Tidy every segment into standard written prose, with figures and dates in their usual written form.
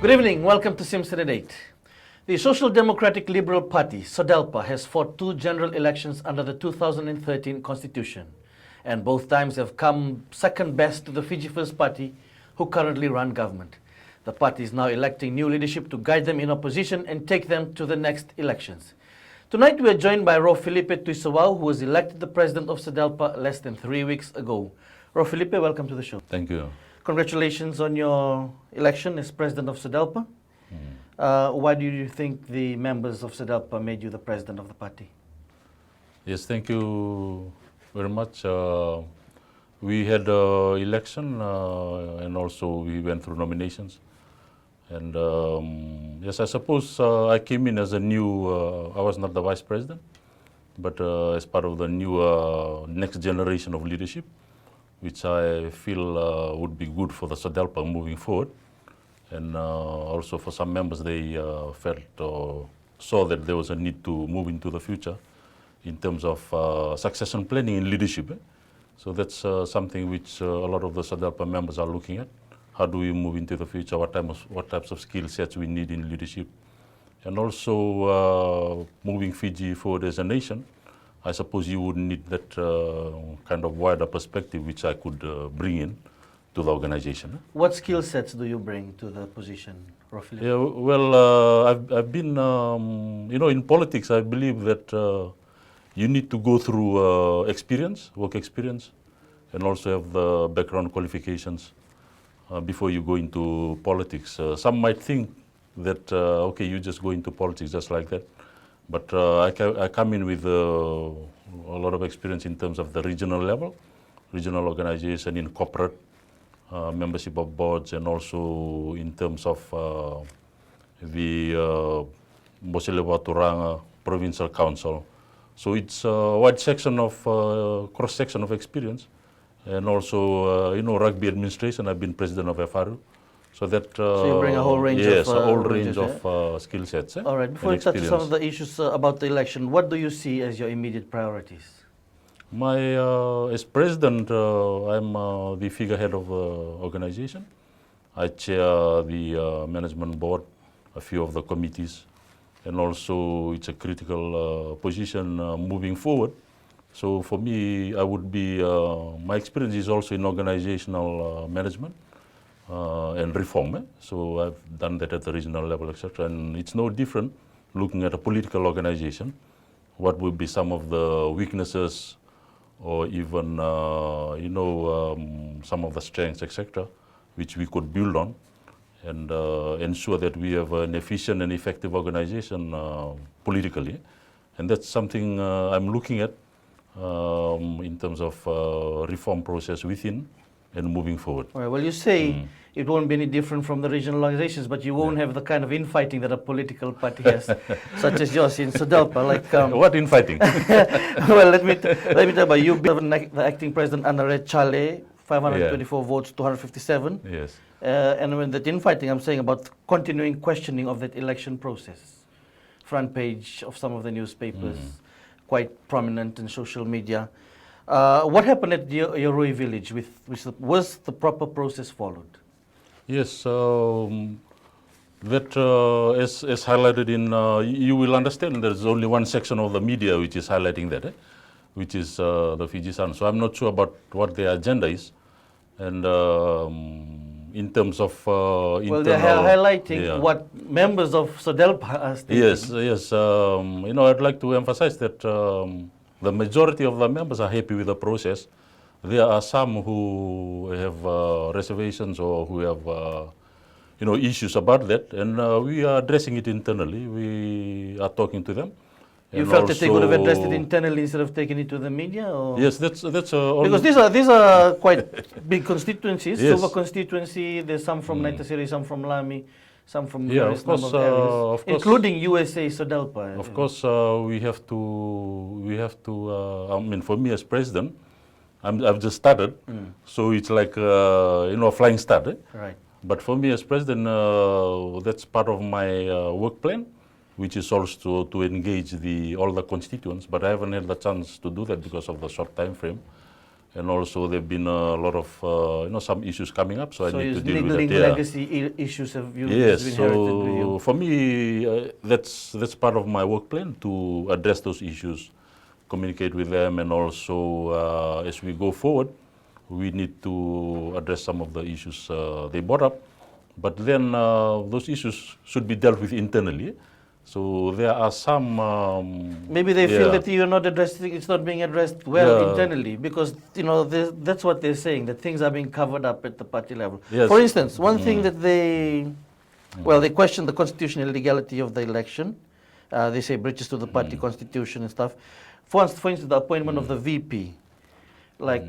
Good evening. Welcome to Simpson at 8. The Social Democratic Liberal Party, SODELPA, has fought two general elections under the 2013 Constitution, and both times have come second best to the Fiji First Party, who currently run government. The party is now electing new leadership to guide them in opposition and take them to the next elections. Tonight we are joined by FILIPE TUISAWAU, who was elected the president of SODELPA less than 3 weeks ago. FILIPE, welcome to the show. Thank you. Congratulations on your election as president of SODELPA. Why do you think the members of SODELPA made you the president of the party? Yes, thank you very much. We had an election and also we went through nominations. And yes, I suppose I came in as a new, I was not the vice president, but as part of the new next generation of leadership, which I feel would be good for the SODELPA moving forward. And also for some members, they felt or saw that there was a need to move into the future in terms of succession planning in leadership. So that's something which a lot of the SODELPA members are looking at. How do we move into the future? What types of skill sets we need in leadership? And also moving Fiji forward as a nation, I suppose you would need that kind of wider perspective which I could bring in to the organization. What skill sets do you bring to the position, roughly? Yeah, well, I've been, in politics, I believe that you need to go through experience, work experience, and also have the background qualifications before you go into politics. Some might think that, okay, you just go into politics just like that. But I come in with a lot of experience in terms of the regional level, regional organization in corporate, membership of boards, and also in terms of the Boselewa Turanga Provincial Council. So it's a wide section of, cross-section of experience. And also, rugby administration, I've been president of FRU. So that so you bring a whole range yes, of a whole range of skill sets. All right, before we touch some of the issues about the election, what do you see as your immediate priorities? As president, I'm the figurehead of the organization. I chair the management board, a few of the committees, and also it's a critical position moving forward. So for me, I would be, my experience is also in organizational management and reform. So I've done that at the regional level, etc. And it's no different looking at a political organization. What would be some of the weaknesses or even, some of the strengths, etc., which we could build on and ensure that we have an efficient and effective organization politically. And that's something I'm looking at in terms of reform process within and moving forward. All right, well, you say it won't be any different from the regional organizations, but you won't have the kind of infighting that a political party has, such as yours in SODELPA. Like, what infighting? Well, let me tell you, you've been the acting president under Red Chale, 524 votes, 257. Yes. And when that infighting, I'm saying about continuing questioning of that election process. Front page of some of the newspapers, quite prominent in social media. What happened at Yoroi village? Was the proper process followed? Yes, that as highlighted in, you will understand there's only one section of the media which is highlighting that, which is the Fiji Sun. So I'm not sure about what their agenda is. And in terms of well, they're highlighting what members of SODELPA are stating. Yes. I'd like to emphasize that the majority of the members are happy with the process. There are some who have reservations or who have, issues about that, and we are addressing it internally. We are talking to them. You felt that they could have addressed it internally instead of taking it to the media? Or? Yes, that's because these are quite big constituencies. Yes. Suva constituency. There's some from Naitasiri, some from Lami, some from various number of areas, including USA SODELPA. Of course, we have to. I mean, for me as president, I've just started, so it's like a flying start. Right. But for me as president, that's part of my work plan, which is also to engage all the constituents. But I haven't had the chance to do that because of the short time frame. and also there've been a lot of some issues coming up, so I need to deal with niggling that. Yeah. legacy issues have you Yes, been inherited with so you. for me, that's part of my work plan, to address those issues, communicate with them, and also as we go forward, we need to address some of the issues they brought up. But then those issues should be dealt with internally. So there are some. Maybe they feel that you're not addressing, it's not being addressed well internally, because that's what they're saying, that things are being covered up at the party level. Yes. For instance, one thing that they question the constitutional legality of the election. They say breaches to the party constitution and stuff. For instance, the appointment of the VP. Like,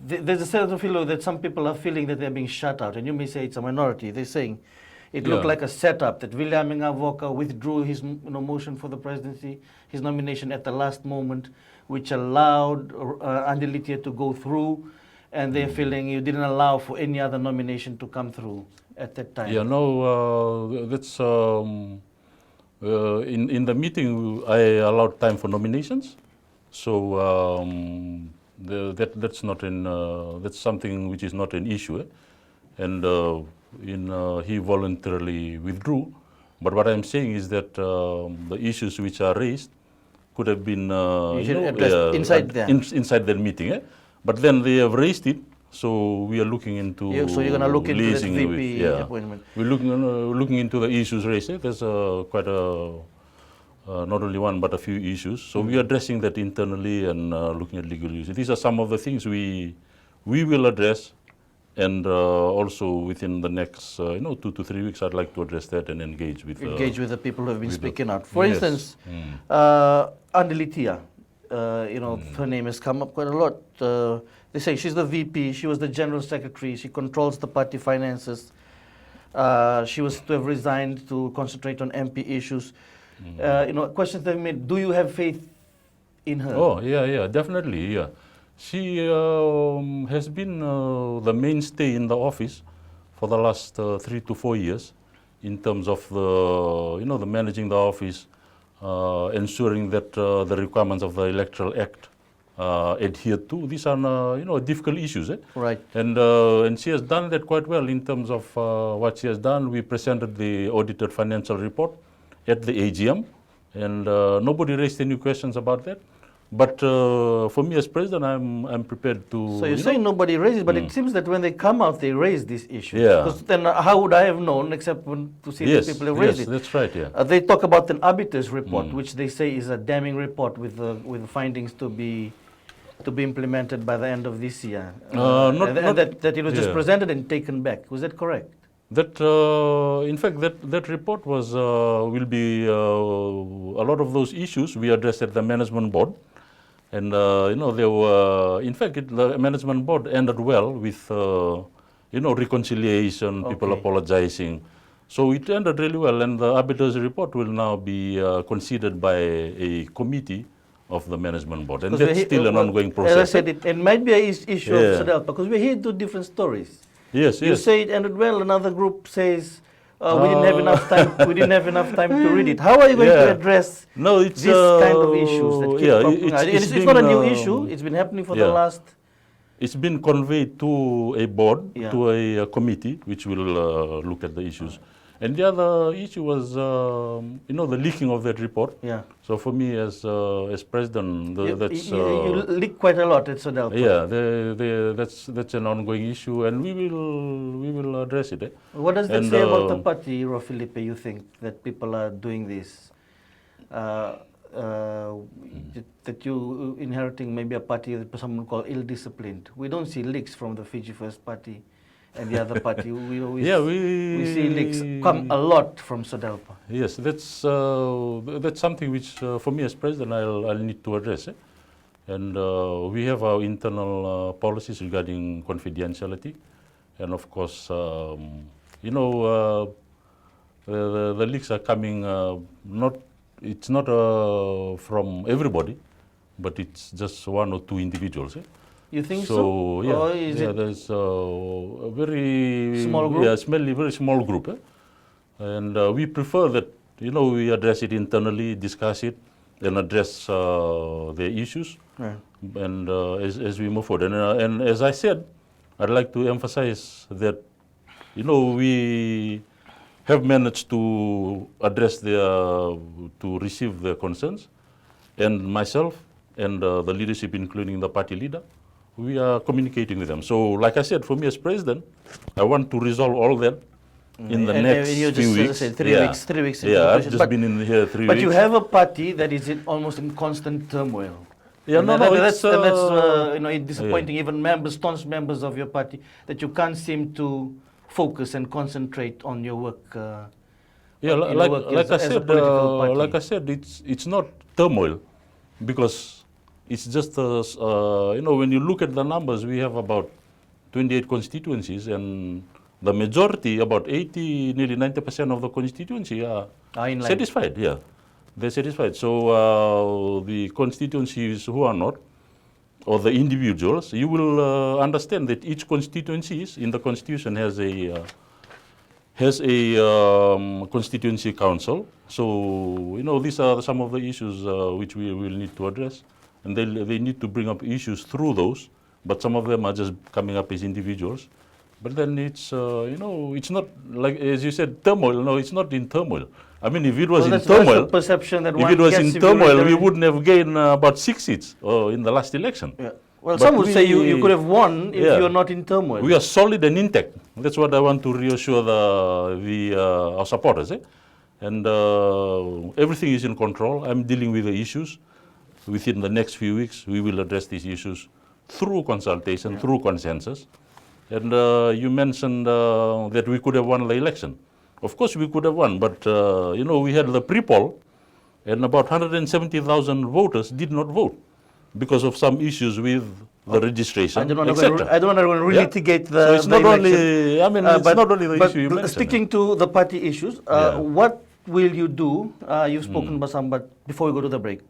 there's a certain feeling that some people are feeling that they're being shut out, and you may say it's a minority. They're saying it looked like a setup, that William Ngavoka withdrew his motion for the presidency, his nomination at the last moment, which allowed Andy Litia to go through, and they're feeling you didn't allow for any other nomination to come through at that time. Yeah, no, that's in the meeting I allowed time for nominations, so that's not that's something which is not an issue, and he voluntarily withdrew. But what I'm saying is that the issues which are raised could have been addressed inside there. Inside that meeting, but then they have raised it. So we are looking into. So you're going to look into this liaising VP appointment. We're looking into the issues raised. There's quite a not only one but a few issues. So we are addressing that internally and looking at legal issues. These are some of the things we will address, and also within the next 2 to 3 weeks, I'd like to address that and engage with the people who have been speaking out. For instance, Andy Litia, her name has come up quite a lot. They say she's the VP, she was the General Secretary, she controls the party finances. She was to have resigned to concentrate on MP issues. Questions they've made, do you have faith in her? Oh, yeah, definitely, yeah. She has been the mainstay in the office for the last 3 to 4 years in terms of the managing the office, ensuring that the requirements of the Electoral Act adhered to. These are difficult issues, Right. And she has done that quite well in terms of what she has done. We presented the audited financial report at the AGM, and nobody raised any questions about that. But for me as president, I'm prepared to. So you're saying nobody raises, but it seems that when they come out, they raise these issues. Yeah. Because then how would I have known except to see that people have raised it? Yes, that's right. Yeah. They talk about an arbiter's report, which they say is a damning report with the findings to be implemented by the end of this year. That it was just presented and taken back. Was that correct? That in fact that report was will be a lot of those issues we addressed at the management board, and there were in fact the management board ended well with reconciliation, people apologizing, so it ended really well, and the arbiter's report will now be considered by a committee of the management board, and that's still an ongoing process. As I said, it might be an issue of SODELPA, because we're hearing two different stories. Yes, you say it ended well. Another group says we didn't have enough time. We didn't have enough time to read it. How are you going to address this kind of issues that keep popping up? It's not a new issue. It's been happening for the last. It's been conveyed to a board, to a committee, which will look at the issues. And the other issue was, the leaking of that report. Yeah. So for me, as president, that's you leak quite a lot at SODELPA. Yeah, that's an ongoing issue, and we will address it. What does that say about the party, FILIPE? You think that people are doing this? That you inheriting maybe a party that someone called ill-disciplined. We don't see leaks from the Fiji First Party and the other party. We see leaks come a lot from SODELPA. Yes, that's something which for me as president I'll need to address. And we have our internal policies regarding confidentiality, and of course the leaks are coming it's not from everybody, but it's just 1 or 2 individuals. You think so? Yeah, or is it there's a very small group? Yeah, very small group. And we prefer that we address it internally, discuss it, and address their issues. Right. And as we move forward, and as I said, I'd like to emphasize that, we have managed to address to receive their concerns, and myself and the leadership, including the party leader, we are communicating with them. So, like I said, for me as president, I want to resolve all that in the next you few just weeks. said 3 weeks. 3 weeks. Yeah, I've just been in here 3 weeks. But you have a party that is almost in constant turmoil. Yeah, and that's disappointing. Even staunch members of your party, that you can't seem to focus and concentrate on your work. Like I said, it's not turmoil, because it's just when you look at the numbers, we have about 28 constituencies, and the majority, about 80, nearly 90% of the constituency are satisfied. Yeah, they're satisfied. So the constituencies who are not, or the individuals, you will understand that each constituency in the constitution has a constituency council. So these are some of the issues which we will need to address, and they need to bring up issues through those. But some of them are just coming up as individuals. But then it's it's not like, as you said, turmoil. No, it's not in turmoil. I mean, if it was in turmoil, that's the perception that if it was in turmoil, we wouldn't have gained about 6 seats in the last election. Yeah. Well, some would say you could have won if you're not in turmoil. We are solid and intact. That's what I want to reassure our supporters. And everything is in control. I'm dealing with the issues. Within the next few weeks, we will address these issues through consultation, through consensus. And you mentioned that we could have won the election. Of course, we could have won, but we had the pre-poll, and about 170,000 voters did not vote because of some issues with the registration, I don't want to relitigate the. So it's not election. only. I mean, it's not only the issue you mentioned. Sticking to the party issues, what will you do? You've spoken about some, but before we go to the break,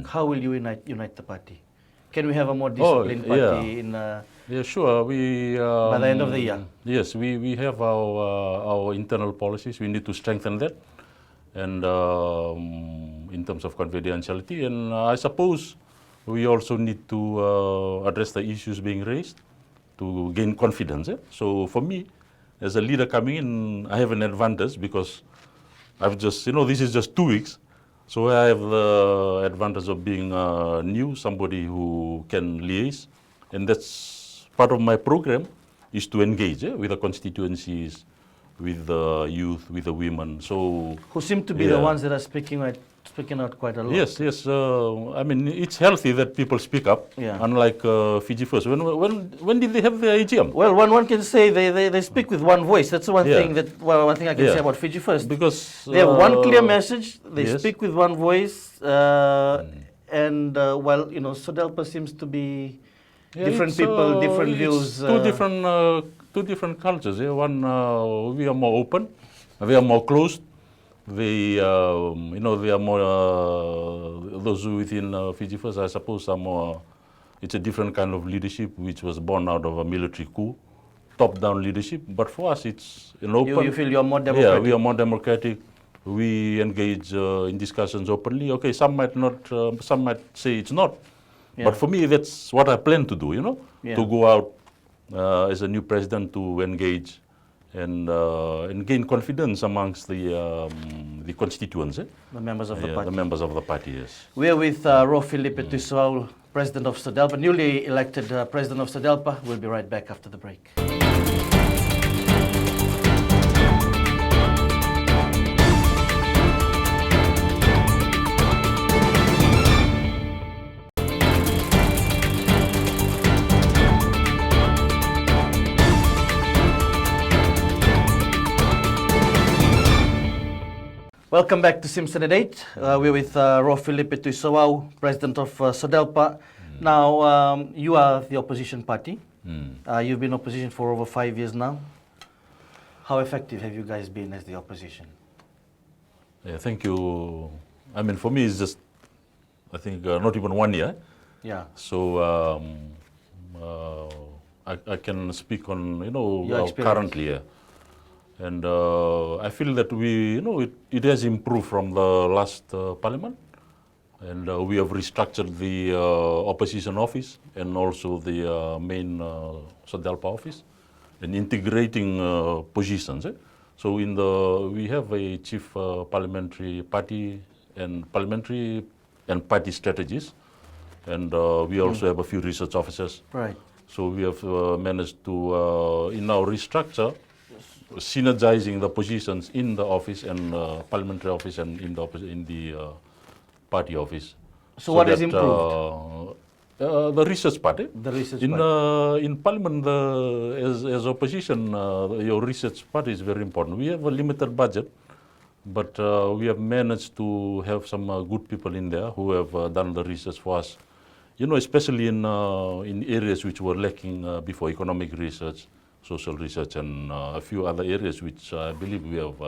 how will you unite the party? Can we have a more disciplined party in? Yeah, sure. By the end of the year. Yes, we have our internal policies. We need to strengthen that, and in terms of confidentiality, and I suppose we also need to address the issues being raised to gain confidence. So for me, as a leader coming in, I have an advantage because I've just, this is just 2 weeks. So I have the advantage of being new, somebody who can liaise. And that's part of my program, is to engage with the constituencies, with the youth, with the women. So who seem to be the ones that are speaking out quite a lot. Yes. I mean, it's healthy that people speak up, unlike Fiji First. When did they have their AGM? Well, one can say they speak with one voice. That's one thing one thing I can say about Fiji First. Because they have one clear message. They speak with one voice, and while SODELPA seems to be different people, different views. Two different cultures. One, we are more open. We are more closed. They are more, those within Fiji First, I suppose, are more, it's a different kind of leadership which was born out of a military coup, top-down leadership. But for us, it's an open. You feel you're more democratic? Yeah, we are more democratic. We engage in discussions openly. Okay, some might not, some might say it's not. But for me, that's what I plan to do, to go out as a new president to engage and gain confidence amongst the constituents, the members of the party. The members of the party, yes. We are with FILIPE TUISAWAU, President of SODELPA, newly elected President of SODELPA. We'll be right back after the break. Welcome back to Simpson at 8. We're with FILIPE TUISAWAU, President of SODELPA. Now, you are the opposition party. You've been opposition for over 5 years now. How effective have you guys been as the opposition? Yeah, thank you. I mean, for me, it's just, I think, not even 1 year. Yeah. So I can speak on, currently. Yeah. And I feel that it has improved from the last parliament. And we have restructured the opposition office and also the main SODELPA office and integrating positions. So we have a chief parliamentary party strategist, and we also have a few research officers. Right. So we have managed to, in our restructure, synergizing the positions in the office and parliamentary office and in the party office. So what is improved? The research part. The research part. In Parliament, as opposition, your research part is very important. We have a limited budget, but we have managed to have some good people in there who have done the research for us. Especially in areas which were lacking before, economic research, social research, and a few other areas which I believe we have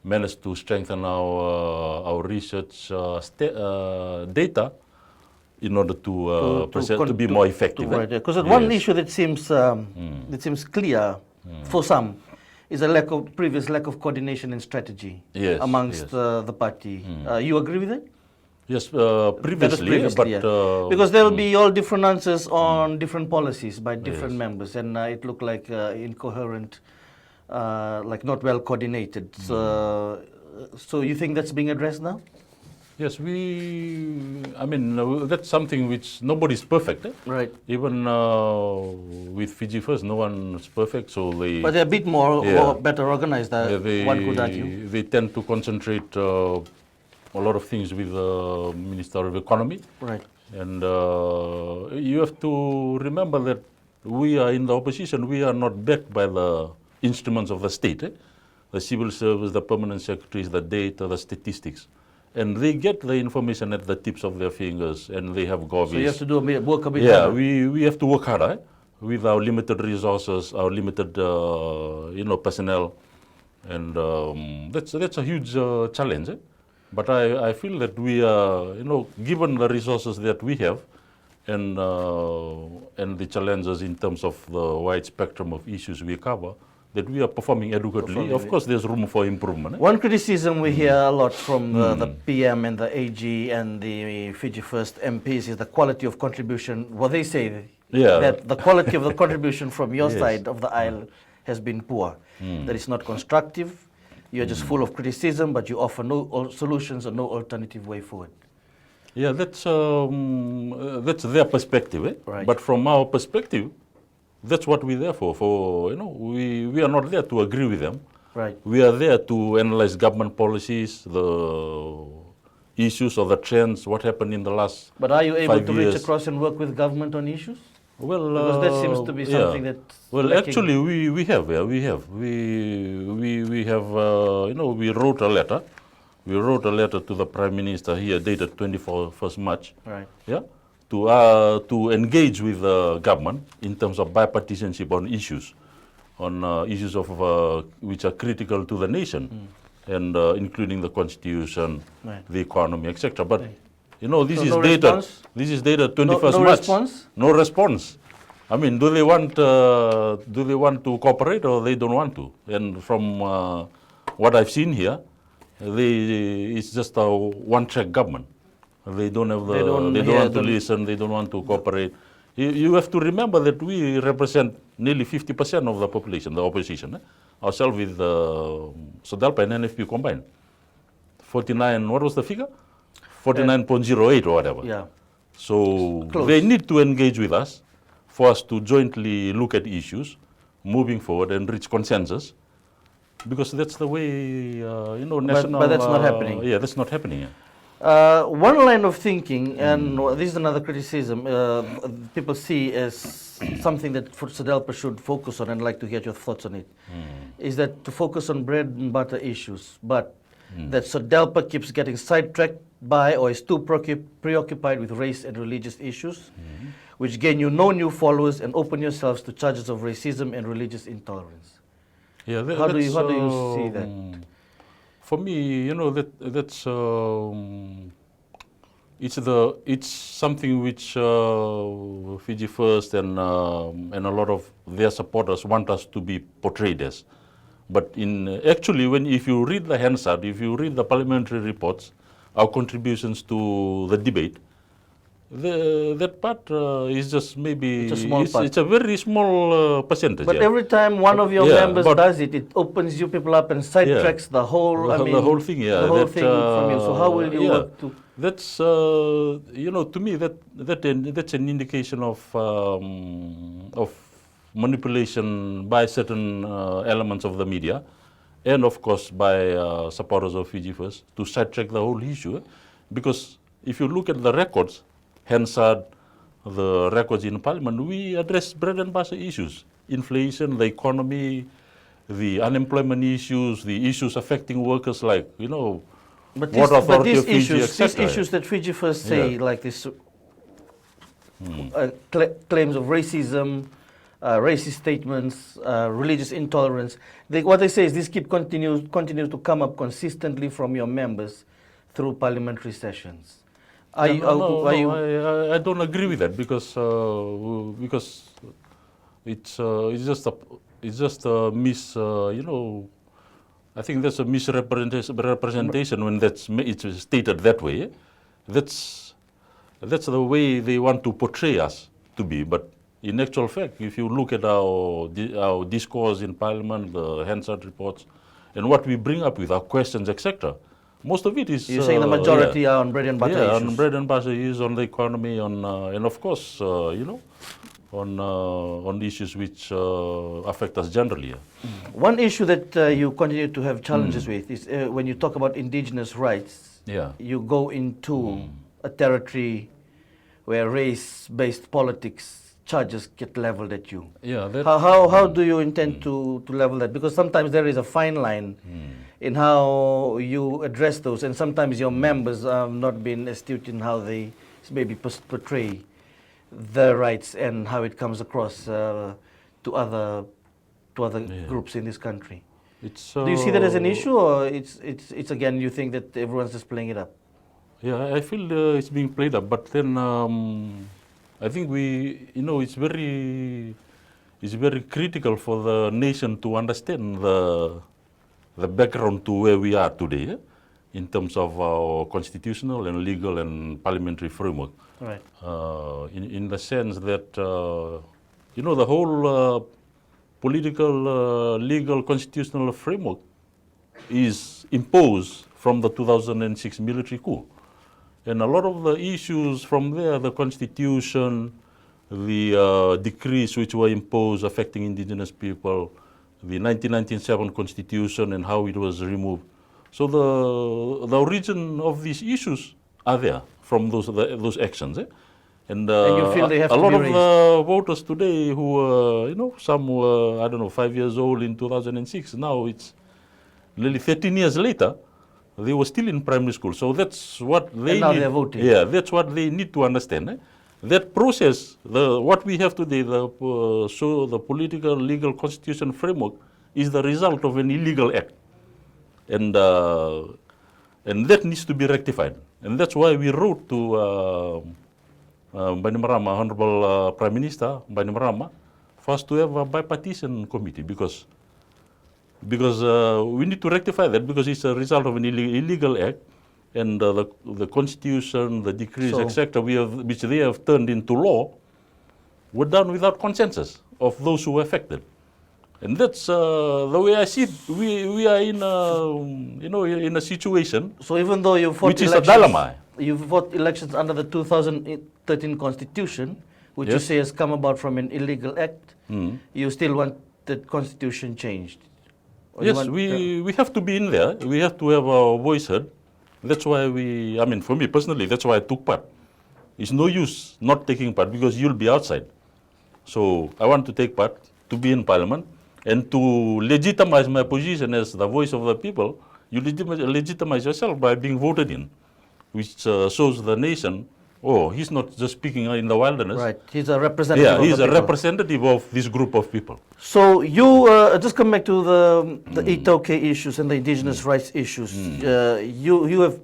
managed to strengthen our research data in order to be more effective. Because one issue that seems clear for some is a previous lack of coordination and strategy amongst the party. You agree with it? Yes, previously, but because there will be all different answers on different policies by different members, and it looked like incoherent, like not well coordinated. So you think that's being addressed now? Yes, that's something which nobody's perfect. Right. Even with Fiji First, no one's perfect. So but they're a bit more better organized. One could argue. They tend to concentrate a lot of things with the Minister of Economy. Right. And you have to remember that we are in the opposition. We are not backed by the instruments of the state. The civil service, the permanent secretaries, the data, the statistics. And they get the information at the tips of their fingers, and they have govies. So you have to work a bit harder. We have to work harder with our limited resources, our limited personnel, and that's a huge challenge. But I feel that we are, given the resources that we have, and the challenges in terms of the wide spectrum of issues we cover, that we are performing adequately. Of course, there's room for improvement. One criticism we hear a lot from the PM and the AG and the Fiji First MPs is the quality of contribution. What they say, that the quality of the contribution from your side of the aisle has been poor. That it's not constructive. You're just full of criticism, but you offer no solutions or no alternative way forward. Yeah, that's their perspective. Right. But from our perspective, that's what we're there for. We are not there to agree with them. Right. We are there to analyze government policies, the issues or the trends, what happened in the last 5 years. But are you able to reach across and work with government on issues? Well, because that seems to be something that. Well, lacking. Actually, we have. We have. We wrote a letter. We wrote a letter to the Prime Minister here, dated 21st March. Right. Yeah. To engage with the government in terms of bipartisanship on issues of which are critical to the nation, and including the constitution, the economy, etc. But this is dated 21st March. Response? No response. I mean, do they want to cooperate or they don't want to? And from what I've seen here, it's just a one-track government. They don't want to listen. They don't want to cooperate. You have to remember that we represent nearly 50% of the population, the opposition. Ourselves with SODELPA and NFP combined. 49. What was the figure? 49.08 or whatever. Yeah. So they need to engage with us for us to jointly look at issues, moving forward and reach consensus. Because that's the way, national. But that's not happening. Yeah, that's not happening. Yeah. One line of thinking, and this is another criticism, people see as something that SODELPA should focus on, and I'd like to hear your thoughts on it, is that to focus on bread and butter issues, but that SODELPA keeps getting sidetracked by or is too preoccupied with race and religious issues, which gain you no new followers and open yourselves to charges of racism and religious intolerance. Yeah, how do you see that? For me, it's something which Fiji First and a lot of their supporters want us to be portrayed as. But actually, if you read the Hansard, if you read the parliamentary reports, our contributions to the debate, that part is just maybe It's a small part. It's a very small percentage. But yeah. every time one of your Yeah, members but- does it, it opens you people up and sidetracks the whole. I The mean, whole thing, yeah. the whole that, thing from you. So how will you yeah, work to? That's you know, to me that's an indication of manipulation by certain elements of the media, and of course by supporters of Fiji First to sidetrack the whole issue, because if you look at the records, Hansard, the records in Parliament, we address bread and butter issues: inflation, the economy, the unemployment issues, the issues affecting workers, like, you know, But Water Authority these of Fiji, issues, etc. these issues that Fiji First say, Yeah. like this claims of racism, racist statements, religious intolerance. What they say is this continues to come up consistently from your members through parliamentary sessions. Are you? I don't agree with that, because it's just a you know, I think that's a misrepresentation when it's stated that way. That's the way they want to portray us to be. But in actual fact, if you look at our discourse in Parliament, the Hansard reports, and what we bring up with our questions, etc., most of it is. You're saying the majority are on bread and butter yeah, issues. on bread and butter issues, on the economy, on and of course, you know, on issues which affect us generally. Yeah. One issue that you continue to have challenges with is when you talk about indigenous rights. Yeah. You go into a territory where race-based politics charges get leveled at you. Yeah. That, How do you intend to level that? Because sometimes there is a fine line in how you address those, and sometimes your members have not been astute in how they maybe portray their rights and how it comes across to other groups in this country. Do you see that as an issue, or it's again you think that everyone's just playing it up? Yeah, I feel it's being played up, but then I think it's very critical for the nation to understand the background to where we are today, in terms of our constitutional and legal and parliamentary framework. Right. In the sense that the whole political, legal, constitutional framework is imposed from the 2006 military coup. And a lot of the issues from there, the constitution, the decrees which were imposed affecting indigenous people, the 1997 constitution and how it was removed. So the origin of these issues are there from those actions. And you feel they have a to lot be of raised? the voters today who were, some were, 5 years old in 2006, now it's nearly 13 years later, they were still in primary school. So that's what they And now need. they're voting. Yeah, that's what they need to understand. That process, what we have today, the political, legal, constitution framework, is the result of an illegal act. And that needs to be rectified. And that's why we wrote to Bainimarama, Honorable Prime Minister Bainimarama, for us to have a bipartisan committee, because we need to rectify that, because it's a result of an illegal act, and the constitution, the decrees, etc., which they have turned into law, were done without consensus of those who were affected. And that's the way I see it. We are in a situation. So even though you fought which is a dilemma. You fought elections under the 2013 constitution, which you Yes. say has come about from an illegal act, you still want the constitution changed? Or you Yes, want, we have to be in there. We have to have our voice heard. That's why for me personally, that's why I took part. It's no use not taking part, because you'll be outside. So I want to take part, to be in Parliament, and to legitimize my position as the voice of the people. You legitimize yourself by being voted in, which shows the nation, he's not just speaking in the wilderness. Right, he's a representative. Yeah, of he's the a people. representative of this group of people. So you just come back to the Itoke issues and the indigenous rights issues. You have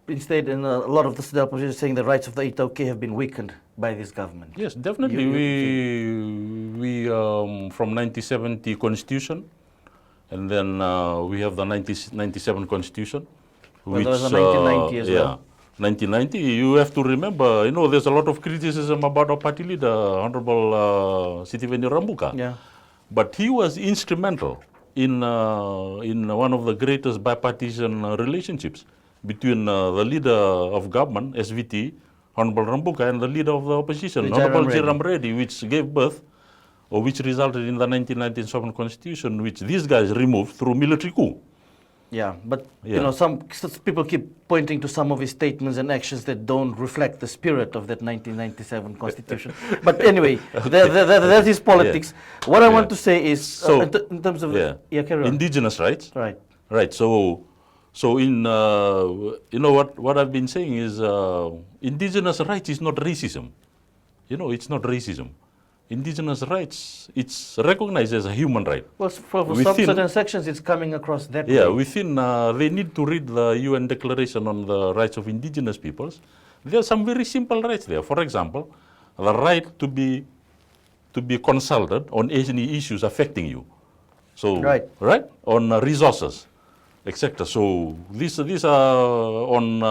instead in a lot of the SODELPA positions saying the rights of the Itoke have been weakened by this government. Yes, definitely. We from 1970 Constitution, and then we have the 97 Constitution, Well, there was a 1990 as well. 1990, you have to remember, there's a lot of criticism about our party leader, Honorable Sitiveni Rambuka. Yeah. But he was instrumental in one of the greatest bipartisan relationships between the leader of government, SVT, Honorable Rambuka, and the leader of the opposition, Honorable Jairam Reddy, which gave birth, or which resulted in the 1997 constitution, which these guys removed through military coup. Yeah, but some people keep pointing to some of his statements and actions that don't reflect the spirit of that 1997 constitution. But anyway, that is politics. Yeah. What I want to say is, in terms of carry on. Indigenous rights. Right. Right. So in what I've been saying is indigenous rights is not racism. It's not racism. Indigenous rights, it's recognized as a human right. Well, for some certain sections, it's coming across that way. Yeah, they need to read the UN Declaration on the Rights of Indigenous Peoples. There are some very simple rights there. For example, the right to be consulted on any issues affecting you. So, right on resources, etc. So these are on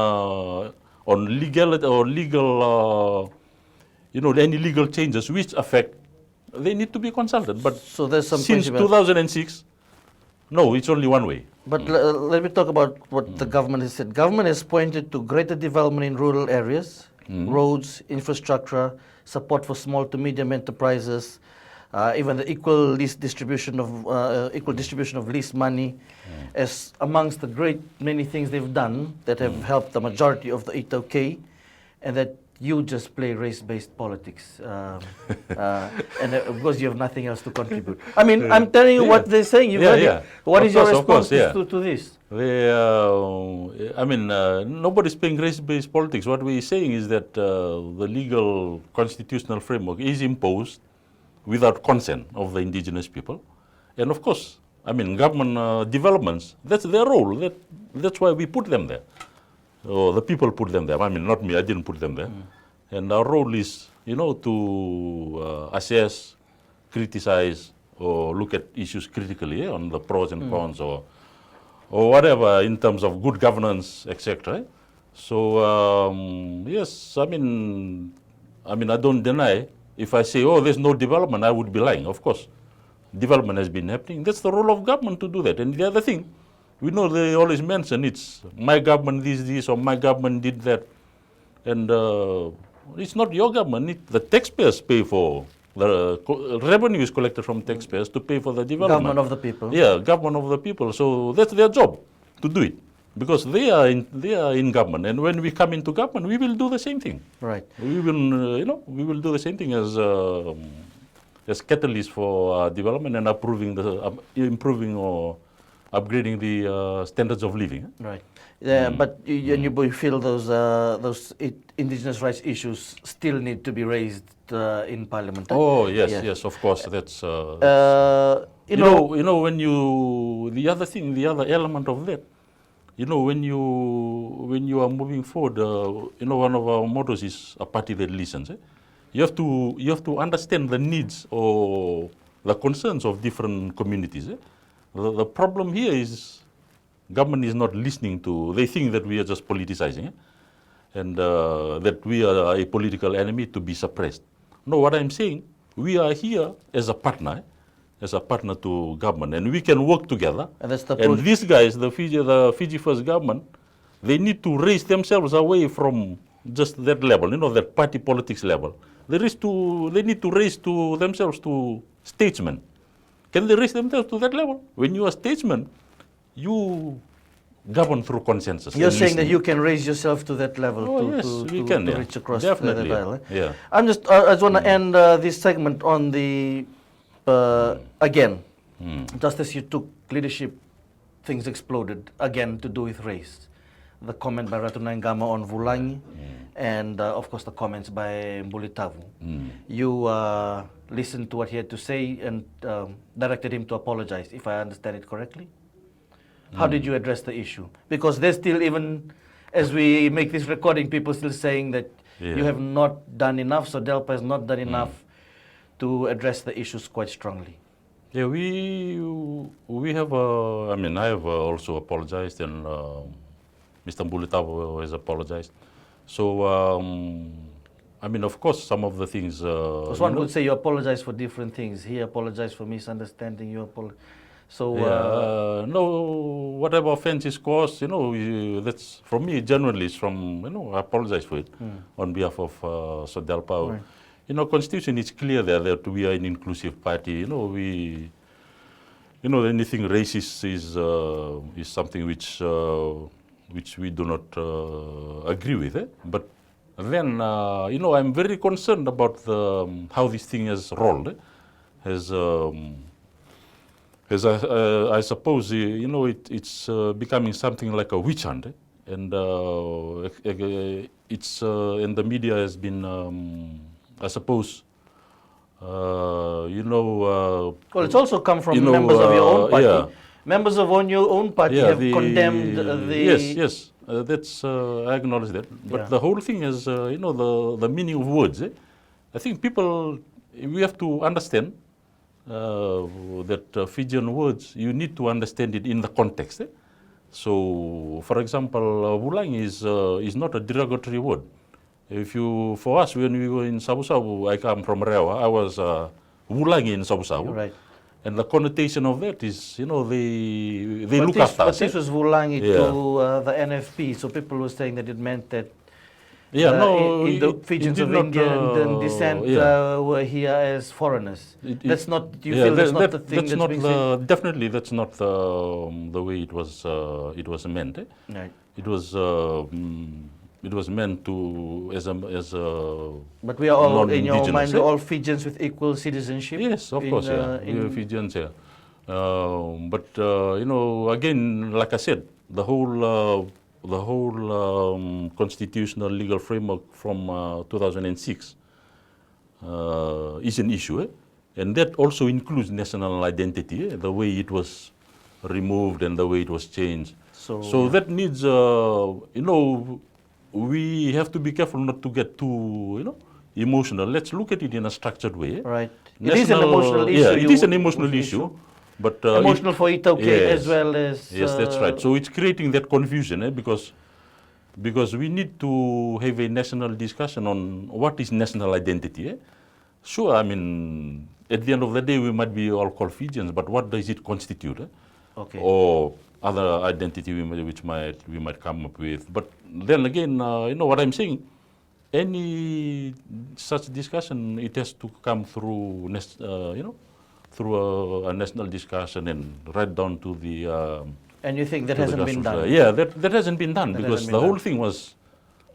legality or legal. Any legal changes which affect, they need to be consulted. But so there's some since 2006, no, it's only one way. But let me talk about what the government has said. Government has pointed to greater development in rural areas, roads, infrastructure, support for small to medium enterprises, even the equal distribution of lease money, as amongst the great many things they've done that have helped the majority of the Itoke, and that you just play race-based politics, and because you have nothing else to contribute. I mean, I'm telling you what they're saying. What is your response to this? Nobody's playing race-based politics. What we're saying is that the legal constitutional framework is imposed without consent of the indigenous people. And of course, government developments, that's their role. That's why we put them there. Or the people put them there. Not me, I didn't put them there. And our role is, to assess, criticize, or look at issues critically on the pros and cons, or whatever in terms of good governance, etc. So, yes, I don't deny. If I say, there's no development, I would be lying. Of course, development has been happening. That's the role of government to do that. And the other thing, we know they always mention it's my government this, or my government did that. And it's not your government. The taxpayers pay for, the revenue is collected from taxpayers to pay for the development. Government of the people. Yeah, government of the people. So that's their job to do it. Because they are in government. And when we come into government, we will do the same thing. Right. We will, we will do the same thing as catalyst for development and improving or upgrading the standards of living. Right. Yeah, but you feel those indigenous rights issues still need to be raised in Parliament. Oh yes, of course. That's when the other element of that. When you are moving forward, one of our mottos is a party that listens. You have to understand the needs or the concerns of different communities. The problem here is government is not listening to, they think that we are just politicizing and that we are a political enemy to be suppressed. No, what I'm saying, we are here as a partner to government, and we can work together. And these guys, the Fiji First government, they need to raise themselves away from just that level, that party politics level. They need to raise to themselves to statesmen. Can they raise themselves to that level? When you are statesman, you govern through consensus. You're saying that you can raise yourself to that level to reach across definitely, the aisle. Yeah. I just want to end this segment on the again, just as you took leadership, things exploded again to do with race. The comment by Ratu Naingama on Vulangi, and of course the comments by Mbulitavu. You listened to what he had to say and directed him to apologize, if I understand it correctly. How did you address the issue? Because there's still, even as we make this recording, people still saying that you have not done enough, SODELPA has not done enough to address the issues quite strongly. Yeah, we have, I have also apologized, and Mr. Mbulitao has apologized. So, I mean, of course, some of the things... Because one could say you apologize for different things. He apologized for misunderstanding, you apologize. So, no, whatever offense is caused, that's, from me, genuinely, it's from, I apologize for it on behalf of SODELPA. Right. Constitution is clear there that we are an inclusive party. Anything racist is something which we do not agree with. But then, I'm very concerned about how this thing has rolled. As I suppose, it's becoming something like a witch hunt, and and the media has been, I suppose, well, it's also come from members of your own party. Yeah. Members of your own party have condemned the... Yes, that's, I acknowledge that. But the whole thing is, the meaning of words. I think we have to understand that Fijian words, you need to understand it in the context. So, for example, wulang is not a derogatory word. For us, when we were in Sabu-Sabu, I come from Rewa, I was wulangi in Sabu-Sabu. Right. And the connotation of that is, they look after us. But this was wulangi to the NFP, so people were saying that it meant that the Fijians of Indian descent were here as foreigners. That's not, you feel that's not the thing that's being said? Definitely, that's not the way it was meant. Right. It was meant to as a. But we are all, in your mind, we're all Fijians with equal citizenship. Yes, of course, we are Fijians, but again, like I said, the whole constitutional legal framework from 2006 is an issue, and that also includes national identity, the way it was removed and the way it was changed. So that needs, we have to be careful not to get too, emotional. Let's look at it in a structured way. Right. It is an emotional issue. Yeah, it is an emotional issue. But emotional for Itoke as well as... Yes, that's right. So it's creating that confusion, because we need to have a national discussion on what is national identity. Sure, I mean, at the end of the day, we might be all called Fijians, but what does it constitute? Okay. Or other identity which we might come up with. But then again, what I'm saying, any such discussion, it has to come through, through a national discussion and right down to the... and you think that hasn't been done? Yeah, that hasn't been done, because the whole thing was,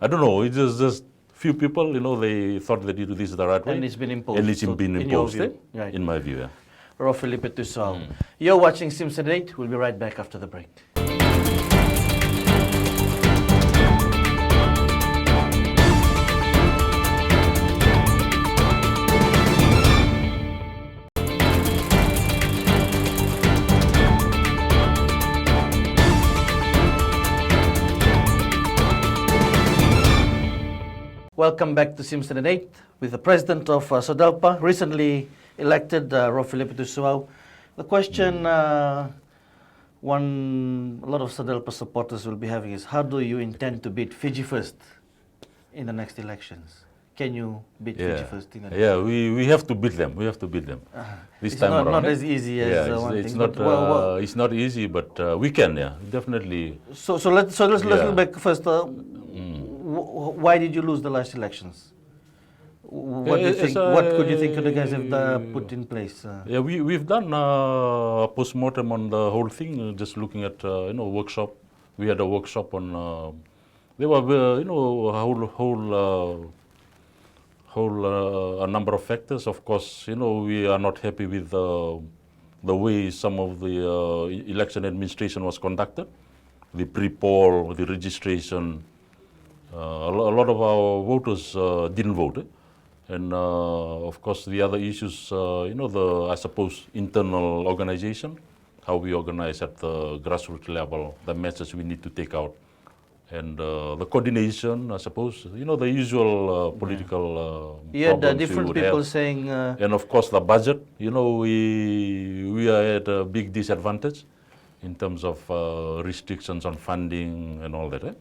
I don't know, it's just few people, they thought that this is the right way. And it's been imposed. And it's been imposed, right. In my view. FILIPE TUISAWAU. You're watching Simpson 8. We'll be right back after the break. Welcome back to Simpson 8 with the president of SODELPA, recently elected, FILIPE TUISAWAU. The question a lot of SODELPA supporters will be having is, how do you intend to beat Fiji First in the next elections? Can you beat Fiji First in the next elections? We have to beat them. We have to beat them. This it's time not, around. Not as easy as it's not. It's not easy, but we can. definitely. So let's look back first. Why did you lose the last elections? What could you think the guys have put in place? We've done a post-mortem on the whole thing, just looking at workshop. We had a workshop on. There were a number of factors. Of course, we are not happy with the way some of the election administration was conducted, the pre-poll, the registration. A lot of our voters didn't vote. And of course, the other issues, I suppose, internal organization, how we organize at the grassroots level, the message we need to take out, and the coordination, I suppose, the usual political problems different people saying... and of course, the budget, we are at a big disadvantage. in terms of restrictions on funding and all that. Yeah.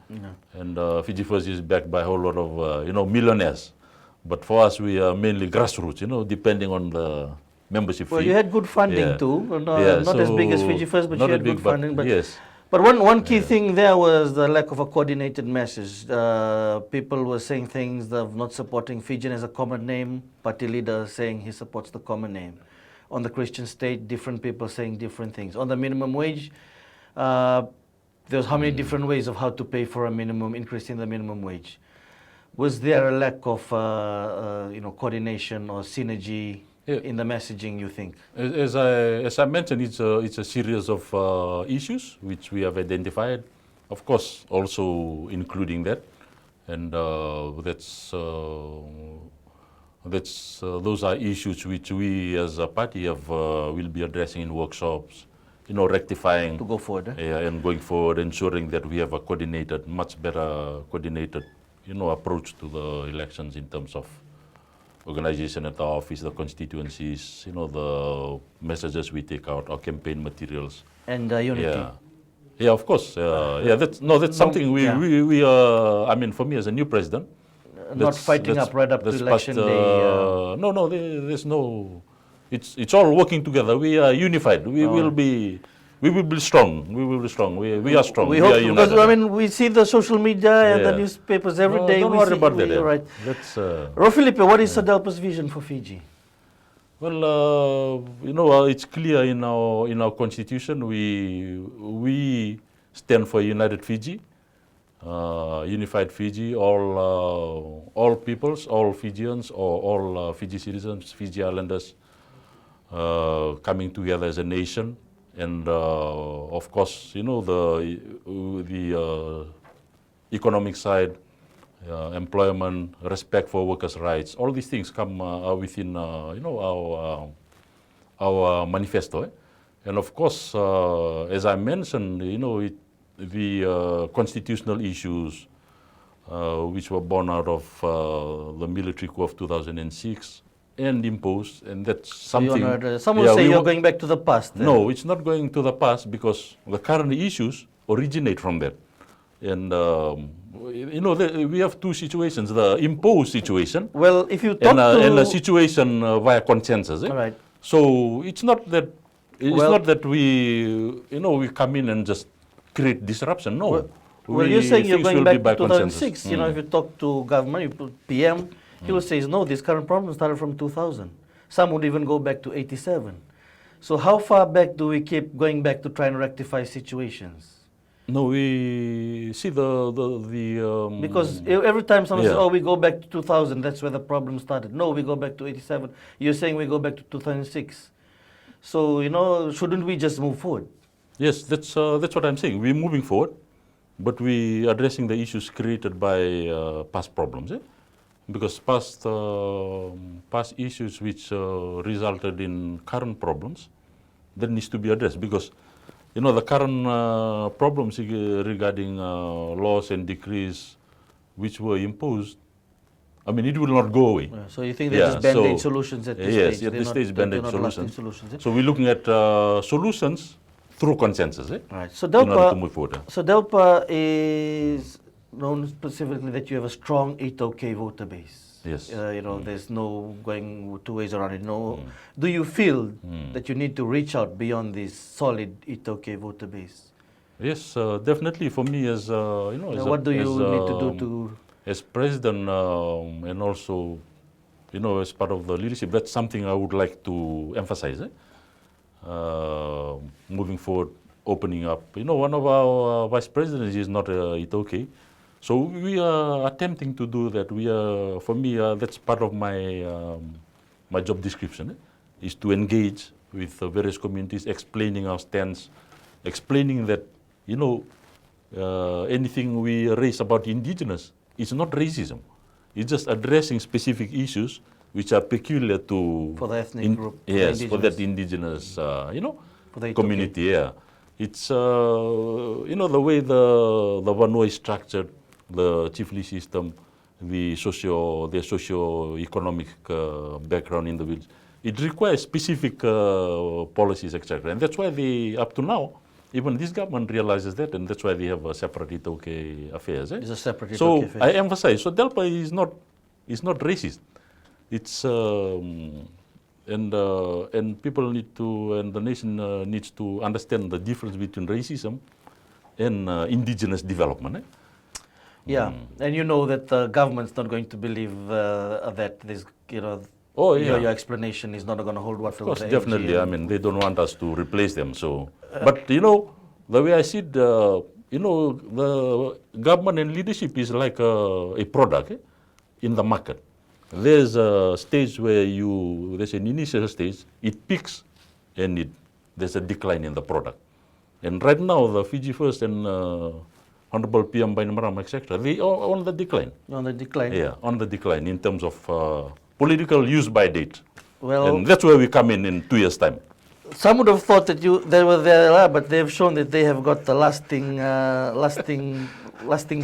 And Fiji First is backed by a whole lot of millionaires. But for us, we are mainly grassroots, depending on the membership Well, fee. you had good funding Yeah. too, Yeah, not as big as so Fiji First, but not you a had big, good funding. But yes. But one key thing there was the lack of a coordinated message. People were saying things of not supporting Fijian as a common name. Party leader saying he supports the common name. On the Christian state, different people saying different things. On the minimum wage, there's how many different ways of how to pay for a minimum, increase in the minimum wage. Was there a lack of coordination or synergy in the messaging, you think? As I mentioned, it's a series of issues which we have identified. Of course, also including that, and those are issues which we as a party will be addressing in workshops. Rectifying to go forward. And going forward, ensuring that we have a much better coordinated, approach to the elections in terms of organization at the office, the constituencies, the messages we take out, our campaign materials. And unity. Yeah, of course. That's something we I mean, for me as a new president. Not fighting up right up to election day. No, there's no, it's all working together. We are unified. We will be strong. We will be strong. We are strong. We hope, because I mean, we see the social media and the newspapers every day. Don't worry about that. Right. That's. Filipe, what is SODELPA's vision for Fiji? Well, it's clear in our constitution. We stand for a united Fiji, unified Fiji. All peoples, all Fijians, or all Fiji citizens, Fiji Islanders, coming together as a nation. And of course, the economic side, employment, respect for workers' rights, all these things come within our manifesto. And of course, as I mentioned, the constitutional issues which were born out of the military coup of 2006 and imposed, and that's something. Some will say you're going back to the past. No, it's not going to the past, because the current issues originate from that. And we have two situations: the imposed situation, well, if you talk and a situation via consensus. All right. So it's not that we come in and just create disruption. No. Well, you're saying you're going back to 2006. Consensus. If you talk to government, you put PM. He will say, no, this current problem started from 2000. Some would even go back to 87. So how far back do we keep going back to try and rectify situations? No, we see because every time someone says, oh, we go back to 2000, that's where the problem started. No, we go back to 87. You're saying we go back to 2006. So, shouldn't we just move forward? Yes, that's what I'm saying. We're moving forward, but we're addressing the issues created by past problems. Because past issues which resulted in current problems, that needs to be addressed. Because the current problems regarding laws and decrees which were imposed, I mean, it will not go away. So you think they're just band-aid solutions at this stage? Yes, at this stage, band-aid solutions. So we're looking at solutions through consensus. Right. So in order to move forward. So SODELPA is known specifically that you have a strong 8OK voter base. Yes. There's no going two ways around it. No. Do you feel that you need to reach out beyond this solid 8OK voter base? Yes, definitely. For me, as what do you need to do to? As president, and also, as part of the leadership, that's something I would like to emphasize. Moving forward, opening up. One of our vice presidents is not 8OK. So we are attempting to do that. For me, that's part of my my job description, is to engage with various communities, explaining our stance, explaining that, anything we raise about Indigenous is not racism. It's just addressing specific issues which are peculiar to for the ethnic group. Yes, for that Indigenous, for the community. Yeah, it's the way the Vanua is structured, the chiefly system, their socio-economic background in the village. It requires specific policies, etc. And that's why up to now, even this government realizes that, and that's why they have a separate Itoke affairs. It's a separate So Itoke affair. I emphasize, SODELPA is not racist. It's and people need to, and the nation needs to understand the difference between racism and indigenous development. Yeah, and you know that the government's not going to believe that this, your explanation is not going to hold water. Of course, with the definitely. AG. I mean, they don't want us to replace them. So, but the way I see it, the government and leadership is like a product in the market. There's a stage where there's an initial stage, it peaks, and there's a decline in the product. And right now, the Fiji First and Honorable PM Bainimarama, etc., they are on the decline. On the decline? Yeah, on the decline in terms of political use by date. Well, and that's where we come in 2 years' time. Some would have thought that they were there, but they've shown that they have got the lasting Come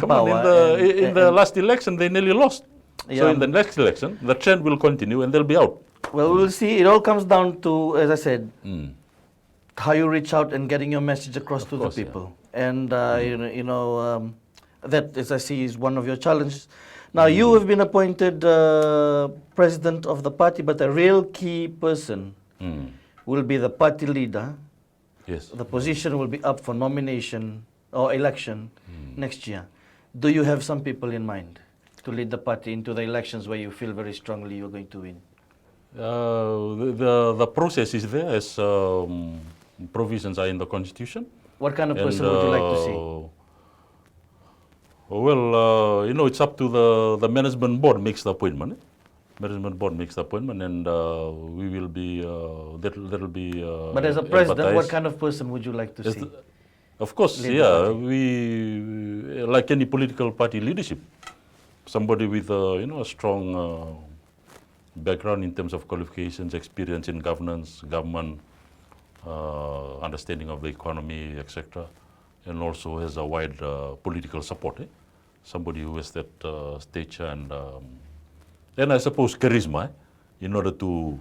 power. on, in the last election, they nearly lost. Yeah. So in the next election, the trend will continue and they'll be out. Well, we'll see. It all comes down to, as I said, how you reach out and getting your message across to the people. Yeah. And, that, as I see, is one of your challenges. Now, you have been appointed president of the party, but a real key person will be the party leader. Yes. The position will be up for nomination or election next year. Do you have some people in mind to lead the party into the elections where you feel very strongly you're going to win? The process is there as provisions are in the Constitution. What kind of person would you like to see? Well, it's up to the management board makes the appointment. Management board makes the appointment, and we will be that'll be. But as a president, what kind of person would you like to see? Of course, we like any political party leadership, somebody with a strong background in terms of qualifications, experience in governance, government, understanding of the economy, etc., and also has a wide political support. Somebody who has that stature and I suppose charisma in order to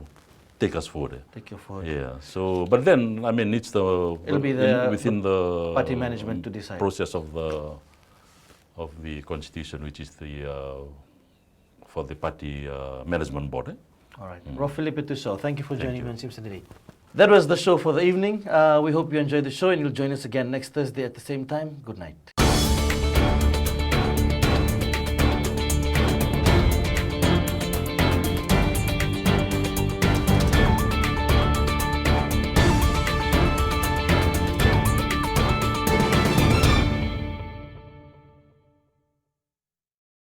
take us forward. Take you forward. Yeah. So, but then I mean, it's within the party management to decide process of the Constitution, which is for the party management board. All right. Philippe TUISAWAU, thank you for joining me on Simpson Today. That was the show for the evening. We hope you enjoyed the show and you'll join us again next Thursday at the same time. Good night.